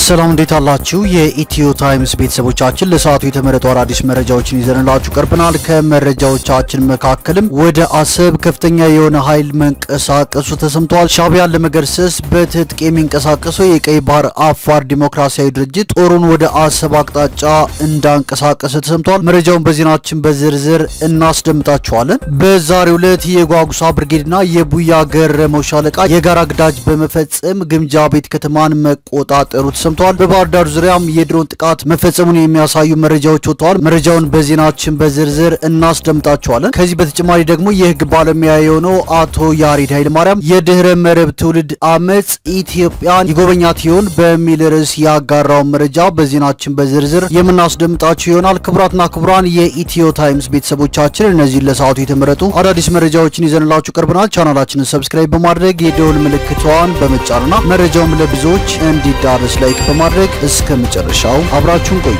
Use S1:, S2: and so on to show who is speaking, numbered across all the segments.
S1: ሰላም እንዴት አላችሁ? የኢትዮ ታይምስ ቤተሰቦቻችን ለሰዓቱ የተመረጡ አዳዲስ መረጃዎችን ይዘንላችሁ ቀርበናል። ከመረጃዎቻችን መካከልም ወደ አሰብ ከፍተኛ የሆነ ኃይል መንቀሳቀሱ ተሰምቷል። ሻዕቢያን ለመገርሰስ በትጥቅ የሚንቀሳቀሰው የቀይ ባህር አፋር ዲሞክራሲያዊ ድርጅት ጦሩን ወደ አሰብ አቅጣጫ እንዳንቀሳቀሰ ተሰምቷል። መረጃውን በዜናችን በዝርዝር እናስደምጣችኋለን። በዛሬው ዕለት የጓጉሳ ብርጌድና የቡያ ገረመው ሻለቃ የጋራ ግዳጅ በመፈጸም ግምጃ ቤት ከተማን መቆጣጠሩ ተሰምቷል። በባህር ዳር ዙሪያም የድሮን ጥቃት መፈጸሙን የሚያሳዩ መረጃዎች ወጥተዋል። መረጃውን በዜናችን በዝርዝር እናስደምጣቸዋለን። ከዚህ በተጨማሪ ደግሞ የህግ ባለሙያ የሆነው አቶ ያሬድ ኃይለማርያም የድህረ መረብ ትውልድ አመጽ ኢትዮጵያን ይጎበኛት ይሆን በሚል ርዕስ ያጋራው መረጃ በዜናችን በዝርዝር የምናስደምጣቸው ይሆናል። ክቡራትና ክቡራን የኢትዮ ታይምስ ቤተሰቦቻችን እነዚህ ለሰዓቱ የተመረጡ አዳዲስ መረጃዎችን ይዘንላችሁ ቀርበናል። ቻናላችንን ሰብስክራይብ በማድረግ የደወል ምልክቷን በመጫንና መረጃውም ለብዙዎች እንዲዳረስ ላይክ በማድረግ እስከ መጨረሻው አብራችሁን ቆዩ።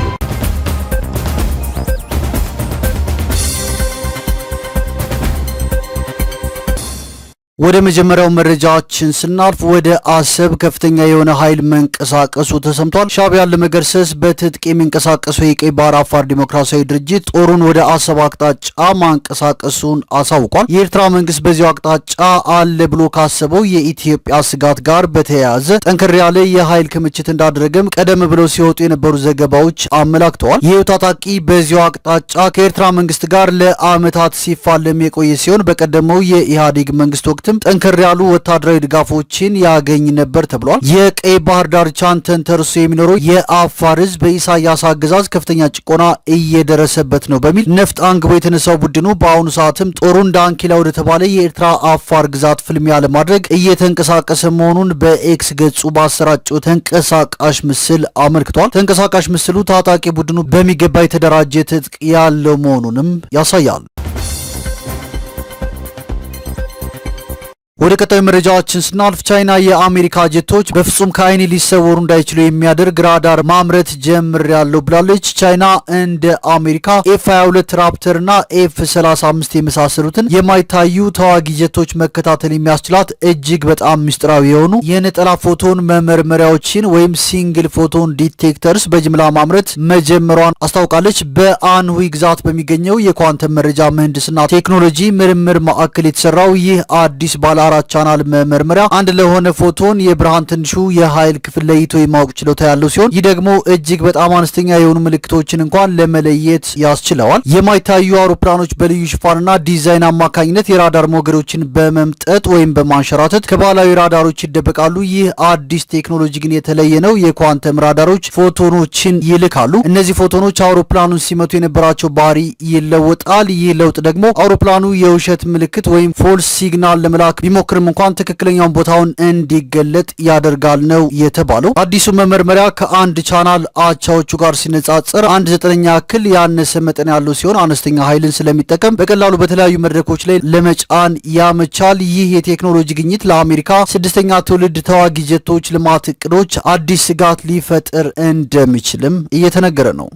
S1: ወደ መጀመሪያው መረጃችን ስናልፍ ወደ አሰብ ከፍተኛ የሆነ ኃይል መንቀሳቀሱ ተሰምቷል። ሻዕቢያን ለመገርሰስ በትጥቅ የሚንቀሳቀሰው የቀይ ባህር አፋር ዲሞክራሲያዊ ድርጅት ጦሩን ወደ አሰብ አቅጣጫ ማንቀሳቀሱን አሳውቋል። የኤርትራ መንግስት በዚሁ አቅጣጫ አለ ብሎ ካሰበው የኢትዮጵያ ስጋት ጋር በተያያዘ ጠንከር ያለ የኃይል ክምችት እንዳደረገም ቀደም ብለው ሲወጡ የነበሩ ዘገባዎች አመላክተዋል። ይህ ታጣቂ በዚሁ አቅጣጫ ከኤርትራ መንግስት ጋር ለዓመታት ሲፋለም የቆየ ሲሆን በቀደመው የኢህአዴግ መንግስት ወቅት ጠንከር ያሉ ወታደራዊ ድጋፎችን ያገኝ ነበር ተብሏል። የቀይ ባህር ዳርቻን ተንተርሶ የሚኖረው የአፋር ህዝብ በኢሳያስ አገዛዝ ከፍተኛ ጭቆና እየደረሰበት ነው በሚል ነፍጥ አንግቦ የተነሳው ቡድኑ በአሁኑ ሰዓትም ጦሩን ዳንኪላ ወደ ተባለ የኤርትራ አፋር ግዛት ፍልሚያ ለማድረግ እየተንቀሳቀሰ መሆኑን በኤክስ ገጹ ባሰራጨው ተንቀሳቃሽ ምስል አመልክቷል። ተንቀሳቃሽ ምስሉ ታጣቂ ቡድኑ በሚገባ የተደራጀ ትጥቅ ያለው መሆኑንም ያሳያል። ወደ ቀጣዩ መረጃዎችን ስናልፍ ቻይና የአሜሪካ ጀቶች በፍጹም ከአይን ሊሰወሩ እንዳይችሉ የሚያደርግ ራዳር ማምረት ጀምሬያለሁ ብላለች። ቻይና እንደ አሜሪካ ኤፍ22 ራፕተር እና ኤፍ35 የመሳሰሉትን የማይታዩ ተዋጊ ጀቶች መከታተል የሚያስችላት እጅግ በጣም ምስጢራዊ የሆኑ የነጠላ ፎቶን መመርመሪያዎችን ወይም ሲንግል ፎቶን ዲቴክተርስ በጅምላ ማምረት መጀመሯን አስታውቃለች። በአንሁይ ግዛት በሚገኘው የኳንተም መረጃ ምህንድስና ቴክኖሎጂ ምርምር ማዕከል የተሰራው ይህ አዲስ ባለ አራት ቻናል መመርመሪያ አንድ ለሆነ ፎቶን የብርሃን ትንሹ የኃይል ክፍል ለይቶ የማወቅ ችሎታ ያለው ሲሆን ይህ ደግሞ እጅግ በጣም አነስተኛ የሆኑ ምልክቶችን እንኳን ለመለየት ያስችለዋል። የማይታዩ አውሮፕላኖች በልዩ ሽፋንና ዲዛይን አማካኝነት የራዳር ሞገዶችን በመምጠጥ ወይም በማንሸራተት ከባህላዊ ራዳሮች ይደበቃሉ። ይህ አዲስ ቴክኖሎጂ ግን የተለየ ነው። የኳንተም ራዳሮች ፎቶኖችን ይልካሉ። እነዚህ ፎቶኖች አውሮፕላኑን ሲመቱ የነበራቸው ባህሪ ይለወጣል። ይህ ለውጥ ደግሞ አውሮፕላኑ የውሸት ምልክት ወይም ፎልስ ሲግናል ለመላክ ቢሞክርም እንኳን ትክክለኛውን ቦታውን እንዲገለጥ ያደርጋል ነው የተባለው። አዲሱ መመርመሪያ ከአንድ ቻናል አቻዎቹ ጋር ሲነጻጸር 1/9 ያክል ያነሰ መጠን ያለው ሲሆን አነስተኛ ኃይልን ስለሚጠቀም በቀላሉ በተለያዩ መድረኮች ላይ ለመጫን ያመቻል። ይህ የቴክኖሎጂ ግኝት ለአሜሪካ 6ኛ ትውልድ ተዋጊ ጀቶች ልማት እቅዶች አዲስ ስጋት ሊፈጥር እንደሚችልም እየተነገረ ነው።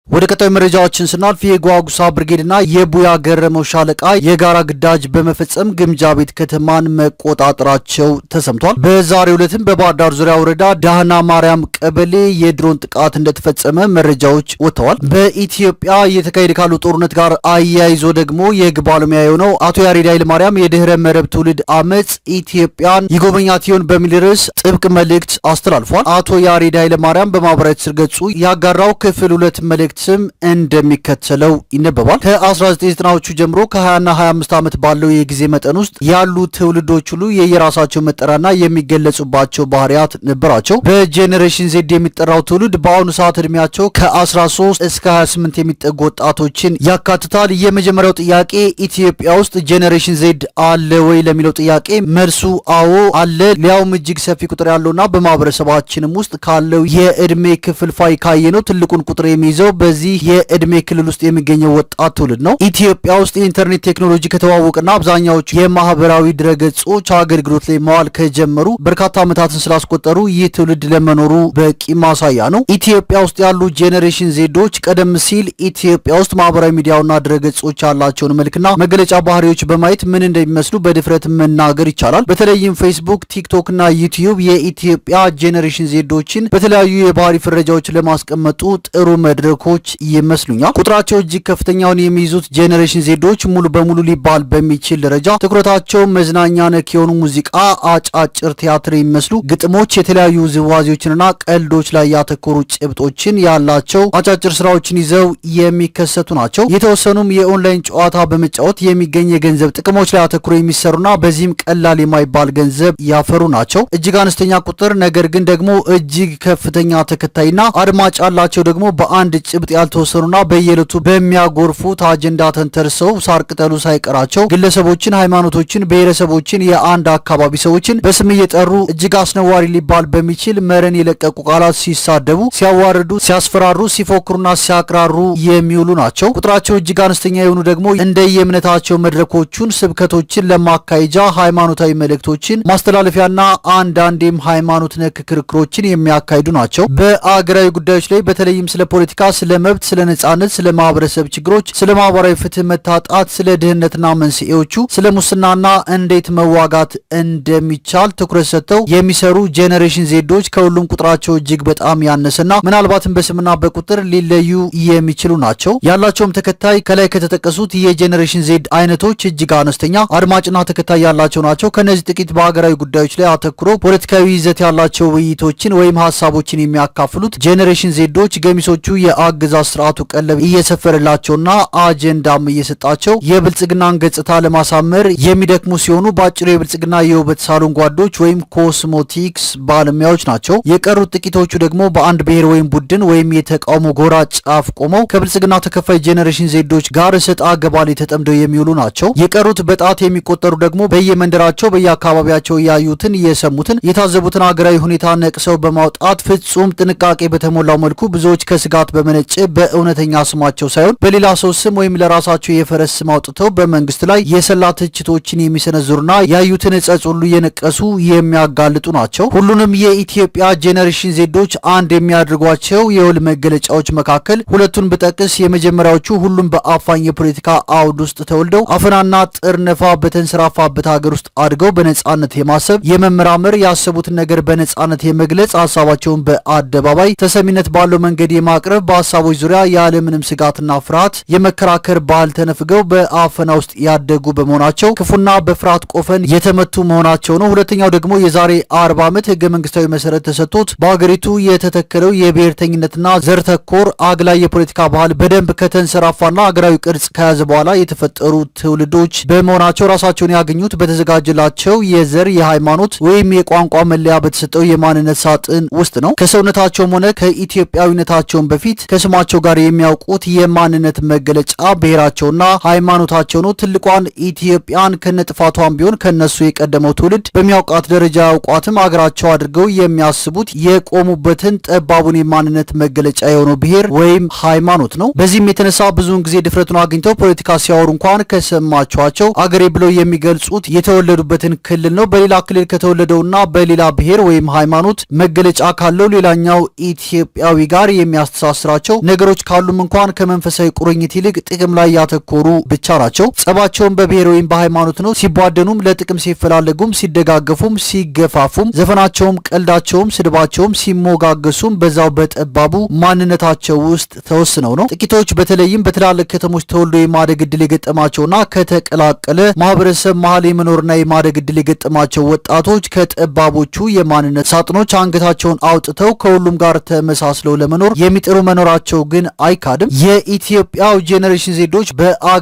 S1: ወደ ቀጣዩ መረጃዎችን ስናልፍ የጓጉሳ ብርጌድና የቡያ ገረመው ሻለቃ የጋራ ግዳጅ በመፈጸም ግምጃ ቤት ከተማን መቆጣጠራቸው ተሰምቷል። በዛሬው ዕለትም በባህር ዳር ዙሪያ ወረዳ ዳህና ማርያም ቀበሌ የድሮን ጥቃት እንደተፈጸመ መረጃዎች ወጥተዋል። በኢትዮጵያ እየተካሄደ ካለው ጦርነት ጋር አያይዞ ደግሞ የህግ ባለሙያ የሆነው አቶ ያሬድ ኃይለማርያም የድህረ መረብ ትውልድ አመጽ ኢትዮጵያን ይጎበኛት ይሆን በሚል ርዕስ ጥብቅ መልእክት አስተላልፏል። አቶ ያሬድ ኃይለማርያም በማህበራዊ ትስስር ገጹ ያጋራው ክፍል 2 መልእክት ስም እንደሚከተለው ይነበባል። ከ1990ዎቹ ጀምሮ ከ20ና 25 ዓመት ባለው የጊዜ መጠን ውስጥ ያሉ ትውልዶች ሁሉ የየራሳቸው መጠሪያና የሚገለጹባቸው ባህሪያት ነበራቸው። በጄኔሬሽን ዜድ የሚጠራው ትውልድ በአሁኑ ሰዓት እድሜያቸው ከ13 እስከ 28 የሚጠጉ ወጣቶችን ያካትታል። የመጀመሪያው ጥያቄ ኢትዮጵያ ውስጥ ጄኔሬሽን ዜድ አለ ወይ ለሚለው ጥያቄ መልሱ አዎ አለ። ሊያውም እጅግ ሰፊ ቁጥር ያለውና በማህበረሰባችንም ውስጥ ካለው የእድሜ ክፍልፋይ ካየነው ትልቁን ቁጥር የሚይዘው በዚህ የእድሜ ክልል ውስጥ የሚገኘው ወጣት ትውልድ ነው። ኢትዮጵያ ውስጥ የኢንተርኔት ቴክኖሎጂ ከተዋወቀና አብዛኛዎቹ የማህበራዊ ድረገጾች አገልግሎት ላይ መዋል ከጀመሩ በርካታ ዓመታትን ስላስቆጠሩ ይህ ትውልድ ለመኖሩ በቂ ማሳያ ነው። ኢትዮጵያ ውስጥ ያሉ ጄኔሬሽን ዜዶች ቀደም ሲል ኢትዮጵያ ውስጥ ማህበራዊ ሚዲያውና ድረገጾች ያላቸውን መልክና መገለጫ ባህሪዎች በማየት ምን እንደሚመስሉ በድፍረት መናገር ይቻላል። በተለይም ፌስቡክ፣ ቲክቶክ እና ዩቲዩብ የኢትዮጵያ ጄኔሬሽን ዜዶችን በተለያዩ የባህሪ ፍረጃዎች ለማስቀመጡ ጥሩ መድረኮች ይመስሉኛል። ቁጥራቸው እጅግ ከፍተኛውን የሚይዙት ጄኔሬሽን ዜዶች ሙሉ በሙሉ ሊባል በሚችል ደረጃ ትኩረታቸው መዝናኛ ነክ የሆኑ ሙዚቃ፣ አጫጭር ቲያትር የሚመስሉ ግጥሞች፣ የተለያዩ ዝዋዜዎችንና ቀልዶች ላይ ያተኮሩ ጭብጦችን ያላቸው አጫጭር ስራዎችን ይዘው የሚከሰቱ ናቸው። የተወሰኑም የኦንላይን ጨዋታ በመጫወት የሚገኝ የገንዘብ ጥቅሞች ላይ አተኩሮ የሚሰሩና በዚህም ቀላል የማይባል ገንዘብ ያፈሩ ናቸው። እጅግ አነስተኛ ቁጥር ነገር ግን ደግሞ እጅግ ከፍተኛ ተከታይና አድማጭ ያላቸው ደግሞ በአንድ ጭብጥ ያልተወሰኑና በየዕለቱ በሚያጎርፉት አጀንዳ ተንተርሰው ሳር ቅጠሉ ሳይቀራቸው ግለሰቦችን፣ ሃይማኖቶችን፣ ብሔረሰቦችን፣ የአንድ አካባቢ ሰዎችን በስም እየጠሩ እጅግ አስነዋሪ ሊባል በሚችል መረን የለቀቁ ቃላት ሲሳደቡ፣ ሲያዋርዱ፣ ሲያስፈራሩ፣ ሲፎክሩና ሲያቅራሩ የሚውሉ ናቸው። ቁጥራቸው እጅግ አነስተኛ የሆኑ ደግሞ እንደየእምነታቸው መድረኮቹን፣ ስብከቶችን ለማካሄጃ ሃይማኖታዊ መልእክቶችን ማስተላለፊያና አንዳንዴም ሃይማኖት ነክ ክርክሮችን የሚያካሂዱ ናቸው። በአገራዊ ጉዳዮች ላይ በተለይም ስለ ፖለቲካ፣ ስለ መብት፣ ስለ ነጻነት፣ ስለ ማህበረሰብ ችግሮች፣ ስለ ማህበራዊ ፍትህ መታጣት፣ ስለ ድህነትና መንስኤዎቹ፣ ስለ ሙስናና እንዴት መዋጋት እንደሚቻል ትኩረት ሰጥተው የሚሰሩ ጄኔሬሽን ዜዶች ከሁሉም ቁጥራቸው እጅግ በጣም ያነሰና ምናልባትም በስምና በቁጥር ሊለዩ የሚችሉ ናቸው። ያላቸውም ተከታይ ከላይ ከተጠቀሱት የጄኔሬሽን ዜድ አይነቶች እጅግ አነስተኛ አድማጭና ተከታይ ያላቸው ናቸው። ከነዚህ ጥቂት በሀገራዊ ጉዳዮች ላይ አተኩሮ ፖለቲካዊ ይዘት ያላቸው ውይይቶችን ወይም ሀሳቦችን የሚያካፍሉት ጄኔሬሽን ዜዶች ገሚሶቹ የአገዛዝ ስርዓቱ ቀለብ እየሰፈረላቸውና አጀንዳም እየሰጣቸው የብልጽግናን ገጽታ ለማሳመር የሚደክሙ ሲሆኑ በአጭሩ የብልጽግና የውበት ሳሎን ጓዶች ወይም ኮስሞቲክስ ባለሙያዎች ናቸው። የቀሩት ጥቂቶቹ ደግሞ በአንድ ብሔር ወይም ቡድን ወይም የተቃውሞ ጎራ ጫፍ ቆመው ከብልጽግና ተከፋይ ጄኔሬሽን ዜዶች ጋር እሰጥ አገባ ላይ ተጠምደው የሚውሉ ናቸው። የቀሩት በጣት የሚቆጠሩ ደግሞ በየመንደራቸው በየአካባቢያቸው ያዩትን፣ የሰሙትን፣ የታዘቡትን ሀገራዊ ሁኔታ ነቅሰው በማውጣት ፍጹም ጥንቃቄ በተሞላው መልኩ ብዙዎች ከስጋት በመነጨ በእውነተኛ ስማቸው ሳይሆን በሌላ ሰው ስም ወይም ለራሳቸው የፈረስ ስም አውጥተው በመንግስት ላይ የሰላ ትችቶችን የሚሰነዝሩና ያዩትን እጸጽ ሁሉ እየነቀሱ የሚያጋልጡ ናቸው። ሁሉንም የኢትዮጵያ ጄኔሬሽን ዜዶች አንድ የሚያደርጓቸው የወል መገለጫዎች መካከል ሁለቱን ብጠቅስ የመጀመሪያዎቹ ሁሉም በአፋኝ የፖለቲካ አውድ ውስጥ ተወልደው አፈናና ጥርነፋ በተንሰራፋበት ሀገር ውስጥ አድገው በነጻነት የማሰብ የመመራመር፣ ያሰቡትን ነገር በነጻነት የመግለጽ፣ ሀሳባቸውን በአደባባይ ተሰሚነት ባለው መንገድ የማቅረብ፣ በሀሳቦች ዙሪያ ያለምንም ስጋትና ፍርሃት የመከራከር ባህል ተነፍገው በአፈና ውስጥ ያደጉ በመሆናቸው ክፉና በፍርሃት ቆፈን የተመቱ መሆናቸው ነው። ሁለተኛው ደግሞ የዛሬ 40 ዓመት ህገ መንግስታዊ መሰረት ተሰጥቶት በሀገሪቱ የተተከለው የብሔርተኝነትና ዘር ተኮር አግላይ የፖለቲካ ባህል በደንብ ከተንሰራፋና ሀገራዊ ቅርጽ ከያዘ በኋላ የተፈጠሩ ትውልዶች በመሆናቸው ራሳቸውን ያገኙት በተዘጋጀላቸው የዘር፣ የሃይማኖት ወይም የቋንቋ መለያ በተሰጠው የማንነት ሳጥን ውስጥ ነው። ከሰውነታቸውም ሆነ ከኢትዮጵያዊነታቸውን በፊት ከስማቸው ጋር የሚያውቁት የማንነት መገለጫ ብሔራቸውና ሃይማኖታቸው ነው። ትልቋን ኢትዮጵያን ከነጥፋቷን ቢሆን ከነሱ የቀደመው ትውልድ በሚያውቃት ደረጃ ያውቋትም አገራቸው አድርገው የሚያስቡት የቆሙበትን ጠባቡን የማንነት መገለጫ የሆነው ብሔር ወይም ሃይማኖት ነው። በዚህም የተነሳ ብዙውን ጊዜ ድፍረቱን አግኝተው ፖለቲካ ሲያወሩ እንኳን ከሰማችኋቸው አገሬ ብለው የሚገልጹት የተወለዱበትን ክልል ነው። በሌላ ክልል ከተወለደውና በሌላ ብሔር ወይም ሃይማኖት መገለጫ ካለው ሌላኛው ኢትዮጵያዊ ጋር የሚያስተሳስራቸው ነገሮች ካሉም እንኳን ከመንፈሳዊ ቁርኝት ይልቅ ጥቅም ላይ ያተኮሩ ብቻ ናቸው። ጸባቸውን በብሔር ወይም በሃይማኖት ነው። ሲቧደኑም ለጥቅም፣ ሲፈላለጉም፣ ሲደጋገፉም፣ ሲገፋፉም፣ ዘፈናቸውም፣ ቀልዳቸውም፣ ስድባቸውም፣ ሲሞጋገሱም በዛው በጠባቡ ማንነታቸው ውስጥ ተወስነው ነው። ጥቂቶች በተለይም በትላልቅ ከተሞች ተወልዶ የማደግ እድል የገጠማቸውና ከተቀላቀለ ማህበረሰብ መሀል የመኖርና የማደግ እድል የገጠማቸው ወጣቶች ከጠባቦቹ የማንነት ሳጥኖች አንገታቸውን አውጥተው ከሁሉም ጋር ተመሳስለው ለመኖር የሚጥሩ መኖራቸው ግን አይካድም። የኢትዮጵያው ጄኔሬሽን ዜዶች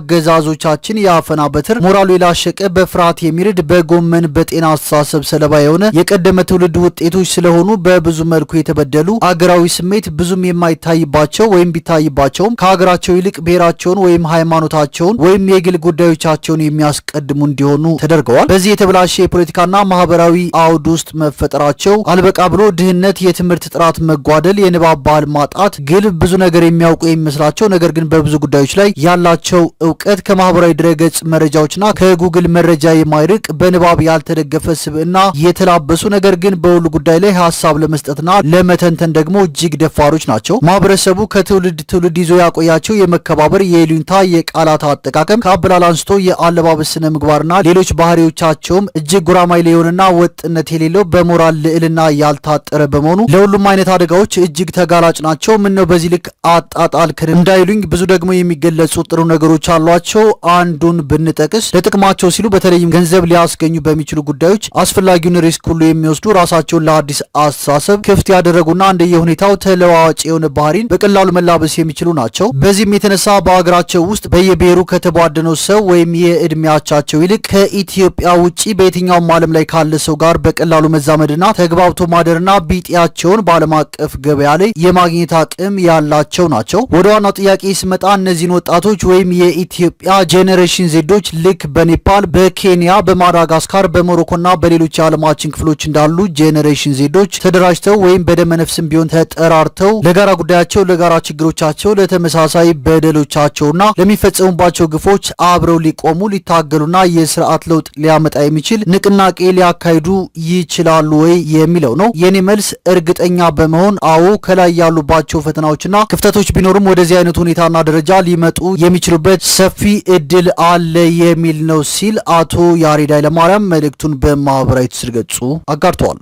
S1: በአገዛዞቻችን የአፈና በትር ሞራሉ የላሸቀ በፍርሃት የሚርድ በጎመን በጤና አስተሳሰብ ሰለባ የሆነ የቀደመ ትውልድ ውጤቶች ስለሆኑ በብዙ መልኩ የተበደሉ አገራዊ ስሜት ብዙም የማይታይባቸው ወይም ቢታይባቸውም ከሀገራቸው ይልቅ ብሔራቸውን ወይም ሃይማኖታቸውን ወይም የግል ጉዳዮቻቸውን የሚያስቀድሙ እንዲሆኑ ተደርገዋል። በዚህ የተበላሸ የፖለቲካና ማህበራዊ አውድ ውስጥ መፈጠራቸው አልበቃ ብሎ ድህነት፣ የትምህርት ጥራት መጓደል፣ የንባብ ባህል ማጣት፣ ግልብ ብዙ ነገር የሚያውቁ የሚመስላቸው ነገር ግን በብዙ ጉዳዮች ላይ ያላቸው እውቀት ከማህበራዊ ድረገጽ መረጃዎችና ከጉግል መረጃ የማይርቅ በንባብ ያልተደገፈ ስብዕና የተላበሱ ነገር ግን በሁሉ ጉዳይ ላይ ሀሳብ ለመስጠትና ለመተንተን ደግሞ እጅግ ደፋሮች ናቸው። ማህበረሰቡ ከትውልድ ትውልድ ይዞ ያቆያቸው የመከባበር፣ የይሉኝታ፣ የቃላት አጠቃቀም ከአበላል አንስቶ የአለባበስ ስነ ምግባርና ሌሎች ባህሪዎቻቸውም እጅግ ጉራማይሌ የሆነና ወጥነት የሌለው በሞራል ልዕልና ያልታጠረ በመሆኑ ለሁሉም አይነት አደጋዎች እጅግ ተጋላጭ ናቸው። ምን ነው በዚህ ልክ አጣጣልክን እንዳይሉኝ ብዙ ደግሞ የሚገለጹ ጥሩ ነገሮች አሏቸው። አንዱን ብንጠቅስ ለጥቅማቸው ሲሉ በተለይም ገንዘብ ሊያስገኙ በሚችሉ ጉዳዮች አስፈላጊውን ሪስክ ሁሉ የሚወስዱ ራሳቸውን ለአዲስ አስተሳሰብ ክፍት ያደረጉና እንደየሁኔታው ተለዋዋጭ የሆነ ባህሪን በቀላሉ መላበስ የሚችሉ ናቸው። በዚህም የተነሳ በሀገራቸው ውስጥ በየብሔሩ ከተቧደነው ሰው ወይም የእድሜያቻቸው ይልቅ ከኢትዮጵያ ውጪ በየትኛውም ዓለም ላይ ካለ ሰው ጋር በቀላሉ መዛመድና ተግባብቶ ማደርና ቢጤያቸውን በዓለም አቀፍ ገበያ ላይ የማግኘት አቅም ያላቸው ናቸው። ወደ ዋናው ጥያቄ ስመጣ እነዚህን ወጣቶች ወይም የኢትዮጵያ ጄኔሬሽን ዜዶች ልክ በኔፓል፣ በኬንያ፣ በማዳጋስካር፣ በሞሮኮና በሌሎች የዓለማችን ክፍሎች እንዳሉ ጄኔሬሽን ዜዶች ተደራጅተው ወይም በደመነፍስም ቢሆን ተጠራርተው ለጋራ ጉዳያቸው፣ ለጋራ ችግሮቻቸው፣ ለተመሳሳይ በደሎቻቸውና ለሚፈጸሙባቸው ግፎች አብረው ሊቆሙ ሊታገሉና የስርዓት ለውጥ ሊያመጣ የሚችል ንቅናቄ ሊያካሂዱ ይችላሉ ወይ የሚለው ነው። የኔ መልስ እርግጠኛ በመሆን አዎ፣ ከላይ ያሉባቸው ፈተናዎችና ክፍተቶች ቢኖሩም ወደዚህ አይነት ሁኔታና ደረጃ ሊመጡ የሚችሉበት ሰፊ እድል አለ የሚል ነው ሲል አቶ ያሬድ ኃይለማርያም መልእክቱን በማህበራዊ ትስስር ገጹ አጋርተዋል።